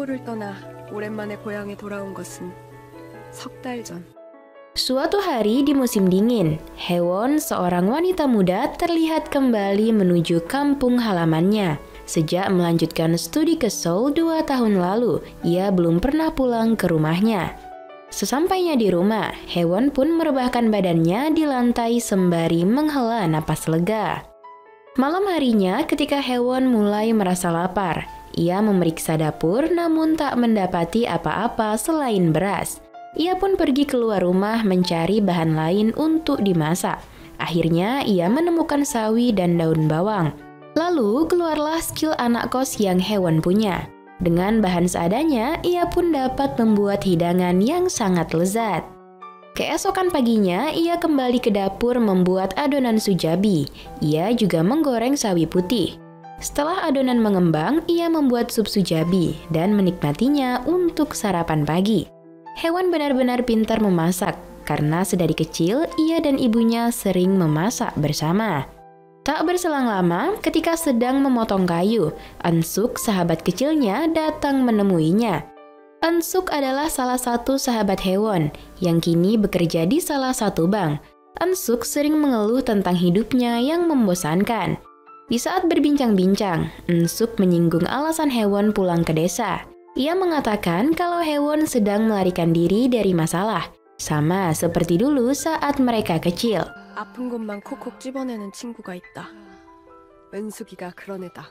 서울을 떠나 오랜만에 고향에 돌아온 것은 석 달 전. Suatu hari di musim dingin, Haewon, seorang wanita muda, terlihat kembali menuju kampung halamannya. Sejak melanjutkan studi ke Seoul 2 tahun lalu, ia belum pernah pulang ke rumahnya. Sesampainya di rumah, Haewon pun merebahkan badannya di lantai sembari menghela napas lega. Malam harinya, ketika Haewon mulai merasa lapar, ia memeriksa dapur namun tak mendapati apa-apa selain beras. Ia pun pergi keluar rumah mencari bahan lain untuk dimasak. Akhirnya ia menemukan sawi dan daun bawang. Lalu keluarlah skill anak kos yang Haewon punya. Dengan bahan seadanya, ia pun dapat membuat hidangan yang sangat lezat. Keesokan paginya, ia kembali ke dapur membuat adonan sujabi. Ia juga menggoreng sawi putih. Setelah adonan mengembang, ia membuat sup sujabi dan menikmatinya untuk sarapan pagi. Haewon benar-benar pintar memasak, karena sedari kecil ia dan ibunya sering memasak bersama. Tak berselang lama, ketika sedang memotong kayu, Eun-suk, sahabat kecilnya, datang menemuinya. Eun-suk adalah salah satu sahabat Haewon, yang kini bekerja di salah satu bank. Eun-suk sering mengeluh tentang hidupnya yang membosankan. Di saat berbincang-bincang, Eun-suk menyinggung alasan Haewon pulang ke desa. Ia mengatakan kalau Haewon sedang melarikan diri dari masalah, sama seperti dulu saat mereka kecil. 아픈 곳만 콕콕 집어내는 친구가 있다. 은숙이가 그런 애다.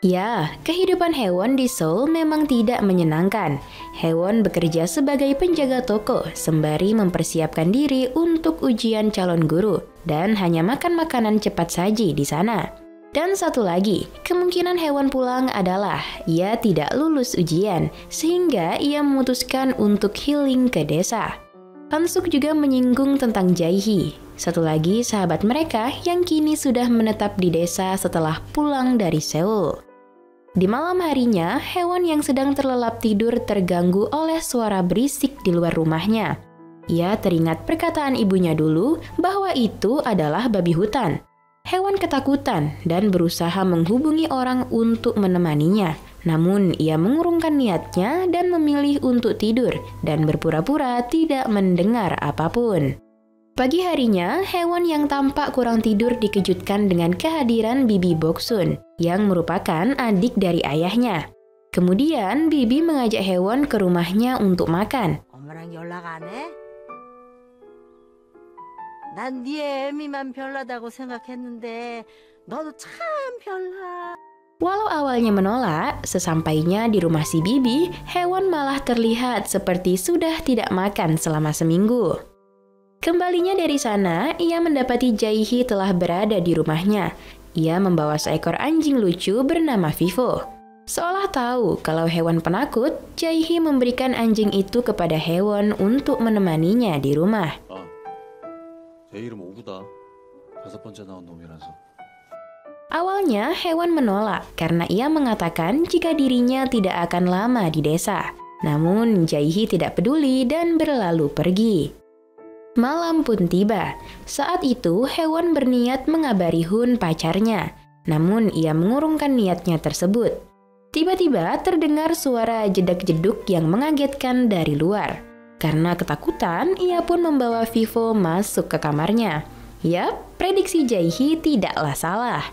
Ya, kehidupan Haewon di Seoul memang tidak menyenangkan. Haewon bekerja sebagai penjaga toko sembari mempersiapkan diri untuk ujian calon guru dan hanya makan makanan cepat saji di sana. Dan satu lagi, kemungkinan Haewon pulang adalah ia tidak lulus ujian, sehingga ia memutuskan untuk healing ke desa. Eun-suk juga menyinggung tentang Jae-hee, satu lagi sahabat mereka yang kini sudah menetap di desa setelah pulang dari Seoul. Di malam harinya, Haewon yang sedang terlelap tidur terganggu oleh suara berisik di luar rumahnya. Ia teringat perkataan ibunya dulu bahwa itu adalah babi hutan. Haewon ketakutan dan berusaha menghubungi orang untuk menemaninya. Namun ia mengurungkan niatnya dan memilih untuk tidur dan berpura-pura tidak mendengar apapun. Pagi harinya, Haewon yang tampak kurang tidur dikejutkan dengan kehadiran Bibi Boksun yang merupakan adik dari ayahnya. Kemudian Bibi mengajak Haewon ke rumahnya untuk makan. 엄마랑 연락 안 해? 난 네 애미만 별나다고 생각했는데 너도 참 별나. Walau awalnya menolak, sesampainya di rumah si Bibi, Haewon malah terlihat seperti sudah tidak makan selama seminggu. Kembalinya dari sana, ia mendapati Jae-hee telah berada di rumahnya. Ia membawa seekor anjing lucu bernama Vivo. Seolah tahu kalau Haewon penakut, Jae-hee memberikan anjing itu kepada Haewon untuk menemaninya di rumah. 제 이름 오구다. 5번째 나온 놈이라서. Awalnya Haewon menolak karena ia mengatakan jika dirinya tidak akan lama di desa. Namun Jae-hee tidak peduli dan berlalu pergi. Malam pun tiba. Saat itu Haewon berniat mengabari Hun pacarnya. Namun ia mengurungkan niatnya tersebut. Tiba-tiba terdengar suara jedak-jeduk yang mengagetkan dari luar. Karena ketakutan, ia pun membawa Vivo masuk ke kamarnya. Yap, prediksi Jae-hee tidaklah salah.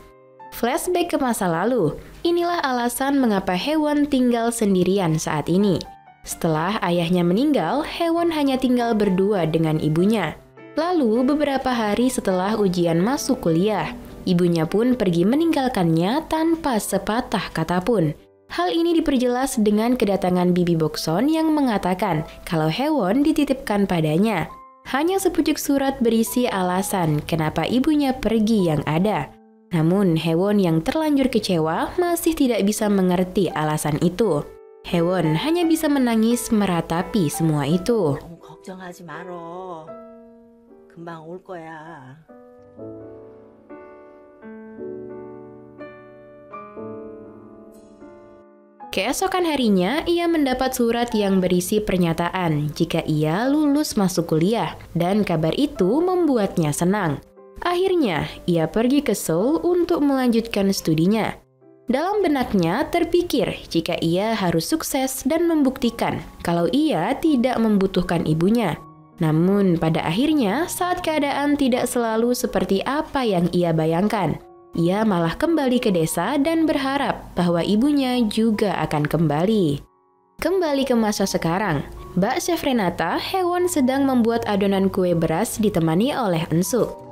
Flashback ke masa lalu, inilah alasan mengapa Haewon tinggal sendirian saat ini. Setelah ayahnya meninggal, Haewon hanya tinggal berdua dengan ibunya. Lalu beberapa hari setelah ujian masuk kuliah, ibunya pun pergi meninggalkannya tanpa sepatah kata pun. Hal ini diperjelas dengan kedatangan Bibi Boksun yang mengatakan kalau Haewon dititipkan padanya. Hanya sepucuk surat berisi alasan kenapa ibunya pergi yang ada. Namun Haewon yang terlanjur kecewa masih tidak bisa mengerti alasan itu. Haewon hanya bisa menangis meratapi semua itu. 너무 걱정하지 말어. 금방 올 거야. Keesokan harinya, ia mendapat surat yang berisi pernyataan jika ia lulus masuk kuliah, dan kabar itu membuatnya senang. Akhirnya, ia pergi ke Seoul untuk melanjutkan studinya. Dalam benaknya terpikir jika ia harus sukses dan membuktikan kalau ia tidak membutuhkan ibunya. Namun pada akhirnya saat keadaan tidak selalu seperti apa yang ia bayangkan, ia malah kembali ke desa dan berharap bahwa ibunya juga akan kembali. Kembali ke masa sekarang, Mbak Chef Renata, Haewon sedang membuat adonan kue beras ditemani oleh Eun-suk.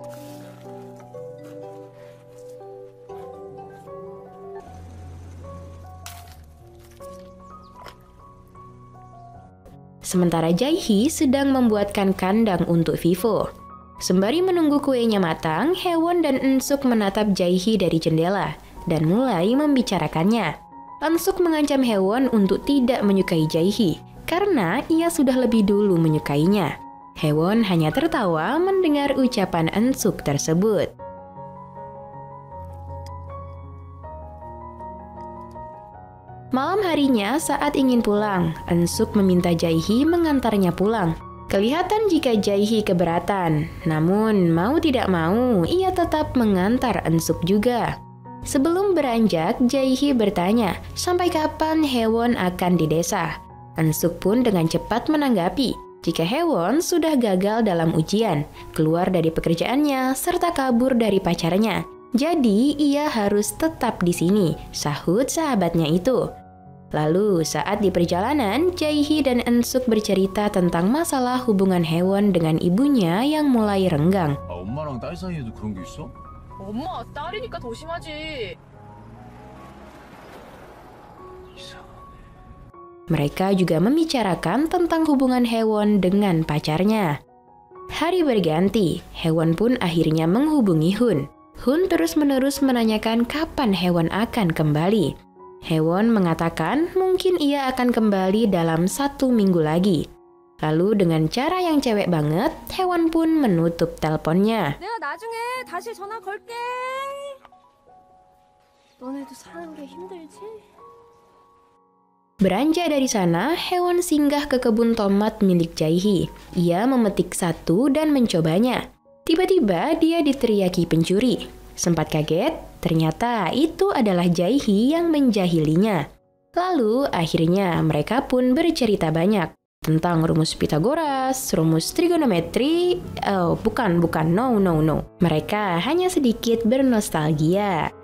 Sementara Jae-hee sedang membuatkan kandang untuk Vivo. Sembari menunggu kuenya matang, Haewon dan Eun-suk menatap Jae-hee dari jendela dan mulai membicarakannya. Eun-suk mengancam Haewon untuk tidak menyukai Jae-hee karena ia sudah lebih dulu menyukainya. Haewon hanya tertawa mendengar ucapan Eun-suk tersebut. Malam harinya saat ingin pulang, Eun-suk meminta Jae-hee mengantarnya pulang. Kelihatan jika Jae-hee keberatan, namun mau tidak mau ia tetap mengantar Eun-suk juga. Sebelum beranjak, Jae-hee bertanya sampai kapan Haewon akan di desa. Eun-suk pun dengan cepat menanggapi jika Haewon sudah gagal dalam ujian, keluar dari pekerjaannya, serta kabur dari pacarnya. Jadi ia harus tetap di sini, sahut sahabatnya itu. Lalu saat di perjalanan, Jae-hee dan Eun-suk bercerita tentang masalah hubungan Haewon dengan ibunya yang mulai renggang. 엄마랑 딸 사이에도 그런 게 있어? 엄마, 딸이니까 더 심하지. Mereka juga membicarakan tentang hubungan Haewon dengan pacarnya. Hari berganti, Haewon pun akhirnya menghubungi Hun. Hun terus-menerus menanyakan kapan Haewon akan kembali. Haewon mengatakan mungkin ia akan kembali dalam 1 minggu lagi. Lalu dengan cara yang cewek banget, Haewon pun menutup teleponnya. 내가 나중에 다시 전화 걸게. 너네도 사는 게 힘들지? Beranjak dari sana, Haewon singgah ke kebun tomat milik Jae-hee. Ia memetik satu dan mencobanya. Tiba-tiba dia diteriaki pencuri. Sempat kaget, ternyata itu adalah Jae-hee yang menjahilinya. Lalu akhirnya mereka pun bercerita banyak tentang rumus Pythagoras, rumus trigonometri. Oh, bukan, no. Mereka hanya sedikit bernostalgia.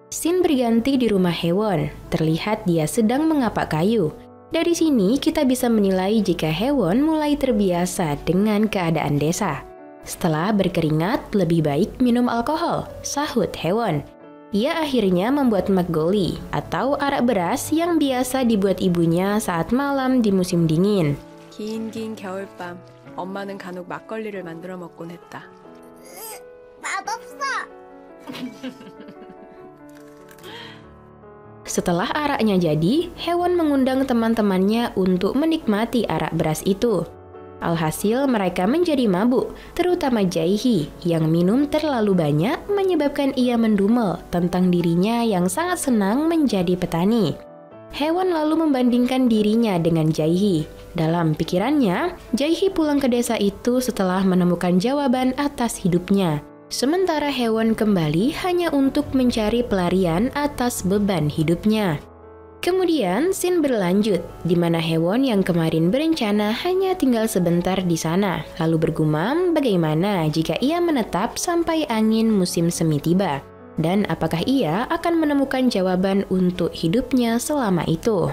Scene berganti di rumah Haewon. Terlihat dia sedang mengapak kayu. Dari sini kita bisa menilai jika Haewon mulai terbiasa dengan keadaan desa. Setelah berkeringat, lebih baik minum alkohol, sahut Haewon. Ia akhirnya membuat makgeolli atau arak beras yang biasa dibuat ibunya saat malam di musim dingin. 긴 겨울밤, 엄마는 간혹 막걸리를 만들어 먹곤 했다. 맛없어. Setelah araknya jadi, Haewon mengundang teman-temannya untuk menikmati arak beras itu. Alhasil mereka menjadi mabuk, terutama Jae-hee yang minum terlalu banyak menyebabkan ia mendumel tentang dirinya yang sangat senang menjadi petani. Haewon lalu membandingkan dirinya dengan Jae-hee. Dalam pikirannya, Jae-hee pulang ke desa itu setelah menemukan jawaban atas hidupnya. Sementara Haewon kembali hanya untuk mencari pelarian atas beban hidupnya. Kemudian scene berlanjut, di mana Haewon yang kemarin berencana hanya tinggal sebentar di sana, lalu bergumam bagaimana jika ia menetap sampai angin musim semi tiba, dan apakah ia akan menemukan jawaban untuk hidupnya selama itu.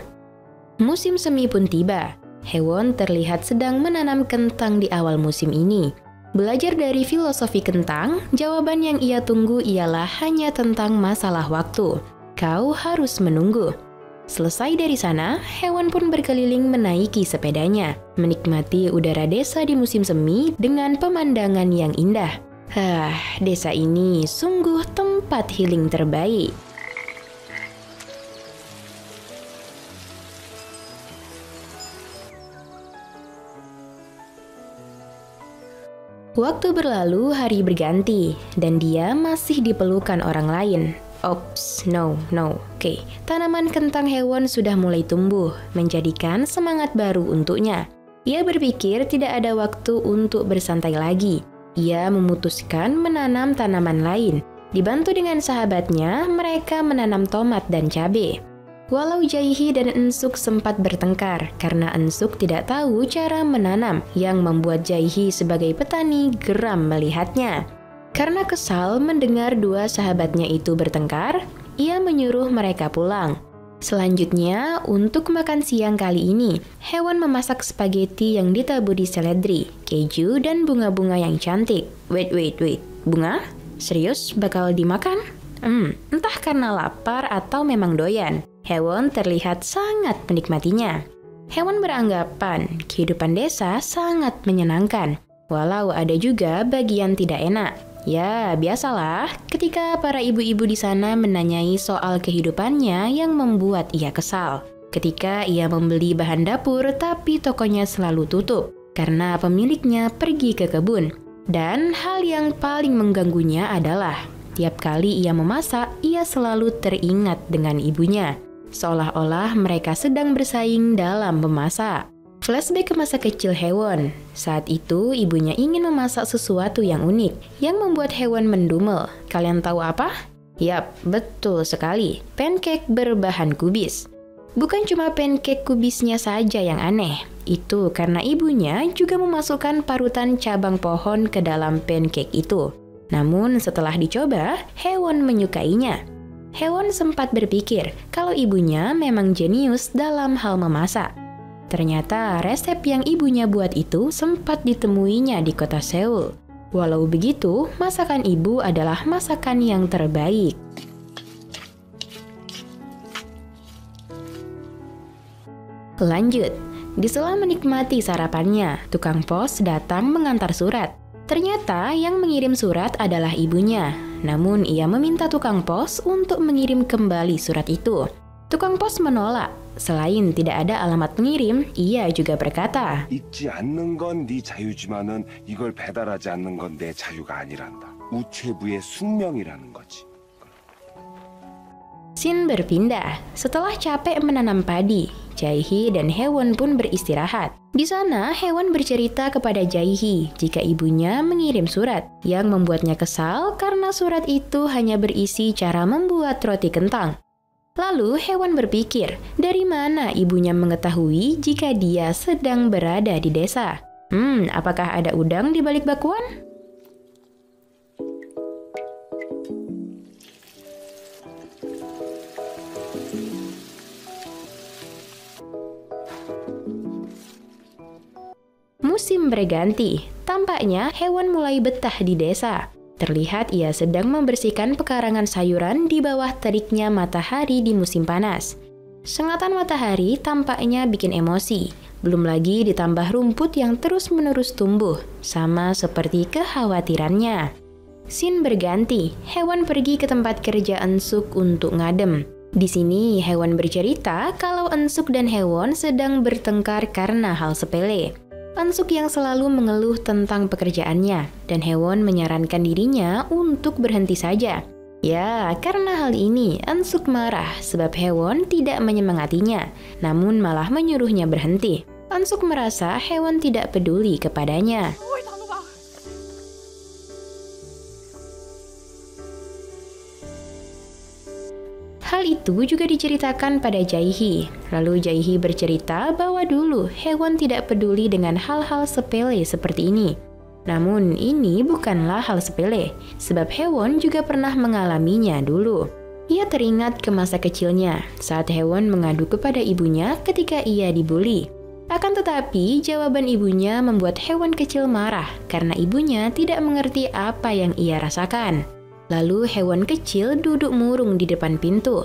Musim semi pun tiba. Haewon terlihat sedang menanam kentang di awal musim ini. Belajar dari filosofi kentang, jawaban yang ia tunggu ialah hanya tentang masalah waktu. Kau harus menunggu. Selesai dari sana, Haewon pun berkeliling menaiki sepedanya, menikmati udara desa di musim semi dengan pemandangan yang indah. Desa ini sungguh tempat healing terbaik. Waktu berlalu, hari berganti, dan dia masih dipelukan orang lain. Ops, no. Oke, tanaman kentang Haewon sudah mulai tumbuh, menjadikan semangat baru untuknya. Ia berpikir tidak ada waktu untuk bersantai lagi. ia memutuskan menanam tanaman lain. Dibantu dengan sahabatnya, mereka menanam tomat dan cabai. Walau Jae-hee dan Eun-suk sempat bertengkar karena Eun-suk tidak tahu cara menanam, yang membuat Jae-hee sebagai petani geram melihatnya. Karena kesal mendengar dua sahabatnya itu bertengkar, ia menyuruh mereka pulang. Selanjutnya, untuk makan siang kali ini, Haewon memasak spaghetti yang ditaburi seledri, keju, dan bunga-bunga yang cantik. Wait, bunga? Serius bakal dimakan? Entah karena lapar atau memang doyan, Haewon terlihat sangat menikmatinya. Haewon beranggapan kehidupan desa sangat menyenangkan, walau ada juga bagian tidak enak. Ya, biasalah ketika para ibu-ibu di sana menanyai soal kehidupannya yang membuat ia kesal. Ketika ia membeli bahan dapur tapi tokonya selalu tutup karena pemiliknya pergi ke kebun. Dan hal yang paling mengganggunya adalah tiap kali ia memasak, ia selalu teringat dengan ibunya. Seolah-olah mereka sedang bersaing dalam memasak. Flashback ke masa kecil Haewon. Saat itu ibunya ingin memasak sesuatu yang unik yang membuat Haewon mendumel. Kalian tahu apa? Yap, betul sekali. Pancake berbahan kubis. Bukan cuma pancake kubisnya saja yang aneh. Itu karena ibunya juga memasukkan parutan cabang pohon ke dalam pancake itu. Namun setelah dicoba, Haewon menyukainya. Haewon sempat berpikir kalau ibunya memang jenius dalam hal memasak. Ternyata resep yang ibunya buat itu sempat ditemuinya di kota Seoul. Walau begitu, masakan ibu adalah masakan yang terbaik. Lanjut, di sela menikmati sarapannya, tukang pos datang mengantar surat. Ternyata yang mengirim surat adalah ibunya. Namun ia meminta tukang pos untuk mengirim kembali surat itu. Tukang pos menolak. Selain tidak ada alamat pengirim, ia juga berkata, 읽지 않는 건 네 자유지만은 이걸 배달하지 않는 건 내 자유가 아니란다. 우체부의 숙명이라는 거지. Scene berpindah. Setelah capek menanam padi, Jae-hee dan Haewon pun beristirahat. Di sana, Haewon bercerita kepada Jae-hee jika ibunya mengirim surat, yang membuatnya kesal karena surat itu hanya berisi cara membuat roti kentang. Lalu Haewon berpikir, dari mana ibunya mengetahui jika dia sedang berada di desa? Apakah ada udang di balik bakwan? Musim berganti. Tampaknya Haewon mulai betah di desa. Terlihat ia sedang membersihkan pekarangan sayuran di bawah teriknya matahari di musim panas. Sengatan matahari tampaknya bikin emosi. Belum lagi ditambah rumput yang terus-menerus tumbuh, sama seperti kekhawatirannya. Scene berganti. Haewon pergi ke tempat kerja Eun-suk untuk ngadem. Di sini Haewon bercerita kalau Eun-suk dan Haewon sedang bertengkar karena hal sepele. Eun-suk yang selalu mengeluh tentang pekerjaannya, dan Haewon menyarankan dirinya untuk berhenti saja. Ya, karena hal ini, Eun-suk marah sebab Haewon tidak menyemangatinya, namun malah menyuruhnya berhenti. Eun-suk merasa Haewon tidak peduli kepadanya. Hal itu juga diceritakan pada Jae-hee. Lalu Jae-hee bercerita bahwa dulu Haewon tidak peduli dengan hal-hal sepele seperti ini. Namun ini bukanlah hal sepele, sebab Haewon juga pernah mengalaminya dulu. Ia teringat ke masa kecilnya saat Haewon mengadu kepada ibunya ketika ia dibully. Akan tetapi jawaban ibunya membuat Haewon kecil marah karena ibunya tidak mengerti apa yang ia rasakan. Lalu Haewon kecil duduk murung di depan pintu.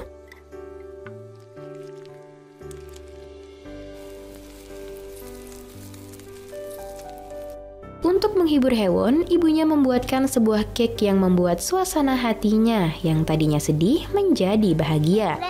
Untuk menghibur Haewon, ibunya membuatkan sebuah cake yang membuat suasana hatinya yang tadinya sedih menjadi bahagia.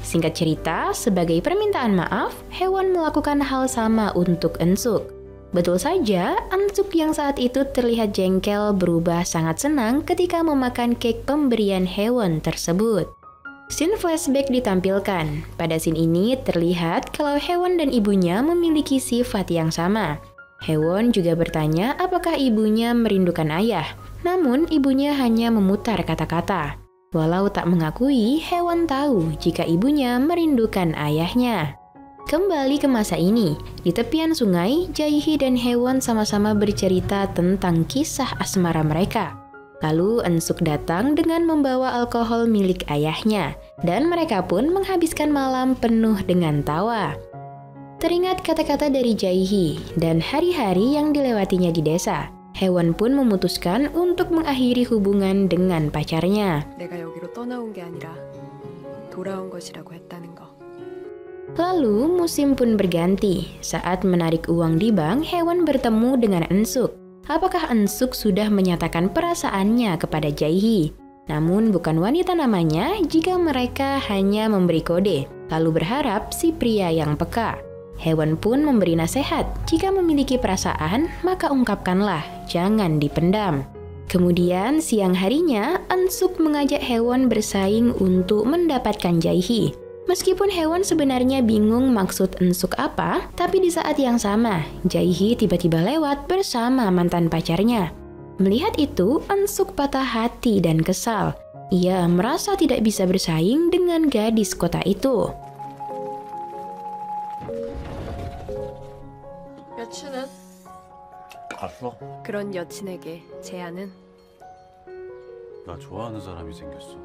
Singkat cerita, sebagai permintaan maaf, Haewon melakukan hal sama untuk Eun-suk. Betul saja, Eun-suk yang saat itu terlihat jengkel berubah sangat senang ketika memakan cake pemberian Haewon tersebut. Scene flashback ditampilkan. Pada scene ini terlihat kalau Haewon dan ibunya memiliki sifat yang sama. Haewon juga bertanya apakah ibunya merindukan ayah. Namun ibunya hanya memutar kata-kata. Walau tak mengakui, Haewon tahu jika ibunya merindukan ayahnya. Kembali ke masa ini, di tepian sungai, Jae-hee dan Haewon sama-sama bercerita tentang kisah asmara mereka. Lalu Eun-suk datang dengan membawa alkohol milik ayahnya, dan mereka pun menghabiskan malam penuh dengan tawa. Teringat kata-kata dari Jae-hee dan hari-hari yang dilewatinya di desa, Haewon pun memutuskan untuk mengakhiri hubungan dengan pacarnya. 내가 여기로 떠나온 게 아니라 돌아온 것이라고 했다는 거. Lalu musim pun berganti. Saat menarik uang di bank, Haewon bertemu dengan Eun-suk. Apakah Eun-suk sudah menyatakan perasaannya kepada Jae-hee? Namun bukan wanita namanya jika mereka hanya memberi kode, lalu berharap si pria yang peka. Haewon pun memberi nasihat, jika memiliki perasaan, maka ungkapkanlah, jangan dipendam. Kemudian siang harinya, Eun-suk mengajak Haewon bersaing untuk mendapatkan Jae-hee. Meskipun Haewon sebenarnya bingung maksud Eun-suk apa, tapi di saat yang sama, Jae-hee tiba-tiba lewat bersama mantan pacarnya. Melihat itu, Eun-suk patah hati dan kesal. Ia merasa tidak bisa bersaing dengan gadis kota itu. 여친은? 갔어? 그런 여친에게 제안은 나 좋아하는 사람이 생겼어.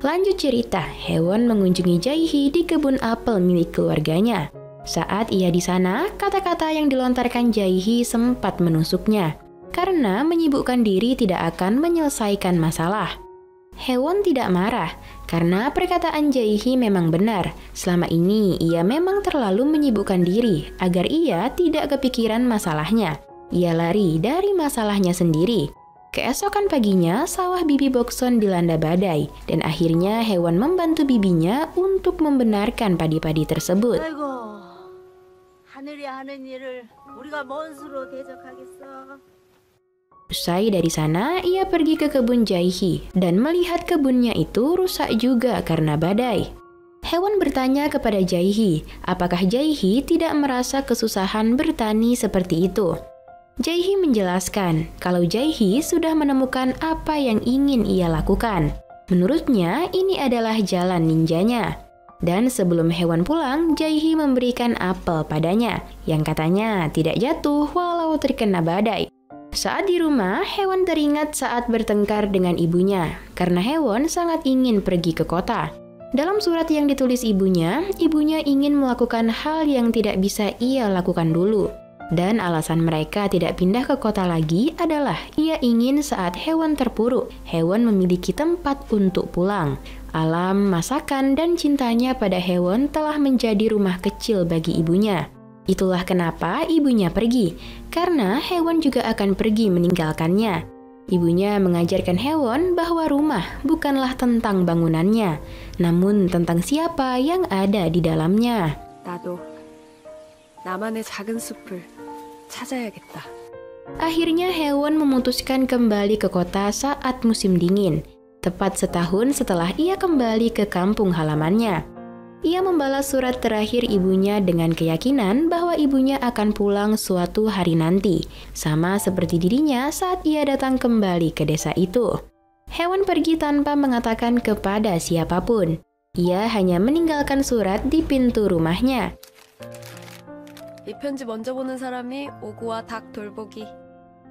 Lanjut cerita, Haewon mengunjungi Jae-hee di kebun apel milik keluarganya. Saat ia di sana, kata-kata yang dilontarkan Jae-hee sempat menusuknya. Karena menyibukkan diri tidak akan menyelesaikan masalah. Haewon tidak marah, karena perkataan Jae-hee memang benar. Selama ini, ia memang terlalu menyibukkan diri agar ia tidak kepikiran masalahnya. Ia lari dari masalahnya sendiri. Keesokan paginya, sawah bibi Bokson dilanda badai, dan akhirnya Haewon membantu bibinya untuk membenarkan padi-padi tersebut. 아이고, 하늘이 하는 일을 우리가 뭔 수로 대적하겠어. Usai dari sana, ia pergi ke kebun Jae-hee dan melihat kebunnya itu rusak juga karena badai. Haewon bertanya kepada Jae-hee, apakah Jae-hee tidak merasa kesusahan bertani seperti itu. Jae-hee menjelaskan kalau Jae-hee sudah menemukan apa yang ingin ia lakukan. Menurutnya, ini adalah jalan ninjanya. Dan sebelum Haewon pulang, Jae-hee memberikan apel padanya, yang katanya tidak jatuh walau terkena badai. Saat di rumah, Haewon teringat saat bertengkar dengan ibunya, karena Haewon sangat ingin pergi ke kota. Dalam surat yang ditulis ibunya ingin melakukan hal yang tidak bisa ia lakukan dulu. Dan alasan mereka tidak pindah ke kota lagi adalah ia ingin saat Haewon terpuruk, Haewon memiliki tempat untuk pulang. Alam, masakan, dan cintanya pada Haewon telah menjadi rumah kecil bagi ibunya. Itulah kenapa ibunya pergi, karena Haewon juga akan pergi meninggalkannya. Ibunya mengajarkan Haewon bahwa rumah bukanlah tentang bangunannya, namun tentang siapa yang ada di dalamnya. 나도 나만의 작은 숲을 찾아야겠다. Akhirnya Haewon memutuskan kembali ke kota saat musim dingin, tepat setahun setelah ia kembali ke kampung halamannya. Ia membalas surat terakhir ibunya dengan keyakinan bahwa ibunya akan pulang suatu hari nanti, sama seperti dirinya saat ia datang kembali ke desa itu. Haewon pergi tanpa mengatakan kepada siapapun. Ia hanya meninggalkan surat di pintu rumahnya. 이 편지 먼저 보는 사람이 오구와 닭 돌보기.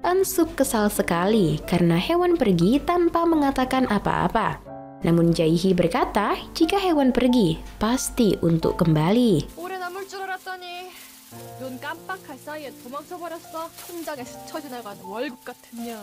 Eun-suk kesal sekali karena Haewon pergi tanpa mengatakan apa-apa. Namun Jae-hee berkata jika Haewon pergi, pasti untuk kembali. 오래 남을 줄 알았더니 눈 깜빡할 사이에 도망쳐버렸어. 통장에 스쳐 지나간 월급 같은 년.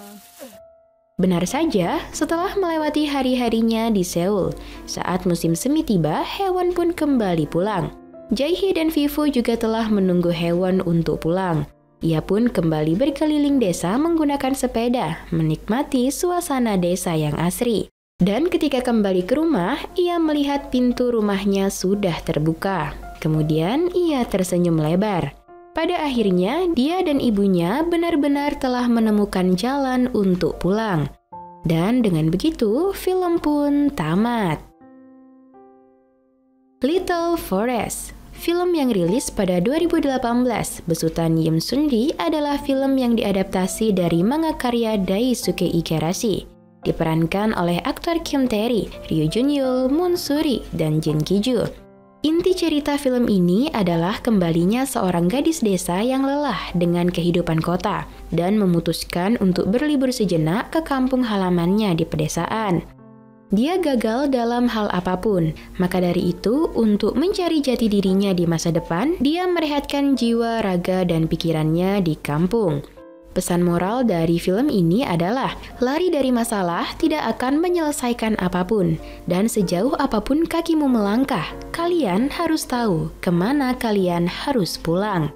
Benar saja, setelah melewati hari-harinya di Seoul, saat musim semi tiba, Haewon pun kembali pulang. Jae-hee dan Vivu juga telah menunggu Haewon untuk pulang. Ia pun kembali berkeliling desa menggunakan sepeda, menikmati suasana desa yang asri. Dan ketika kembali ke rumah, ia melihat pintu rumahnya sudah terbuka. Kemudian ia tersenyum lebar. Pada akhirnya, dia dan ibunya benar-benar telah menemukan jalan untuk pulang. Dan dengan begitu, film pun tamat. Little Forest, film yang rilis pada 2018 besutan Im Sun-ri adalah film yang diadaptasi dari manga karya Daisuke Igarashi. Diperankan oleh aktor Kim Tae-ri, Ryu Jun-yeol, Moon Soo-ri, dan Jin Ki-ju. Inti cerita film ini adalah kembalinya seorang gadis desa yang lelah dengan kehidupan kota dan memutuskan untuk berlibur sejenak ke kampung halamannya di pedesaan. Dia gagal dalam hal apapun, maka dari itu untuk mencari jati dirinya di masa depan, dia merehatkan jiwa, raga, dan pikirannya di kampung. Pesan moral dari film ini adalah, lari dari masalah tidak akan menyelesaikan apapun, dan sejauh apapun kakimu melangkah, kalian harus tahu kemana kalian harus pulang.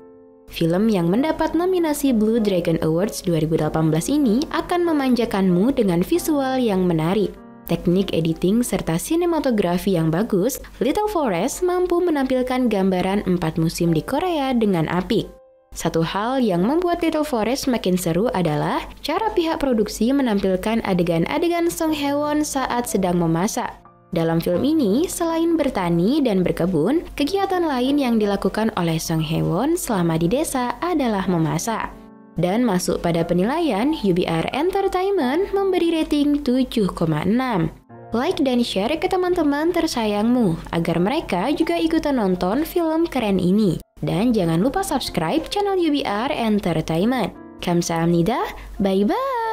Film yang mendapat nominasi Blue Dragon Awards 2018 ini akan memanjakanmu dengan visual yang menarik, teknik editing serta sinematografi yang bagus. Little Forest mampu menampilkan gambaran 4 musim di Korea dengan apik. Satu hal yang membuat Little Forest makin seru adalah cara pihak produksi menampilkan adegan-adegan Song Hye-won saat sedang memasak. Dalam film ini, selain bertani dan berkebun, kegiatan lain yang dilakukan oleh Song Hye-won selama di desa adalah memasak. Dan masuk pada penilaian, UBR Entertainment memberi rating 7,6. Like dan share ke teman-teman tersayangmu agar mereka juga ikutan nonton film keren ini. Dan jangan lupa subscribe channel UBR Entertainment. Kamsahamnida, bye-bye!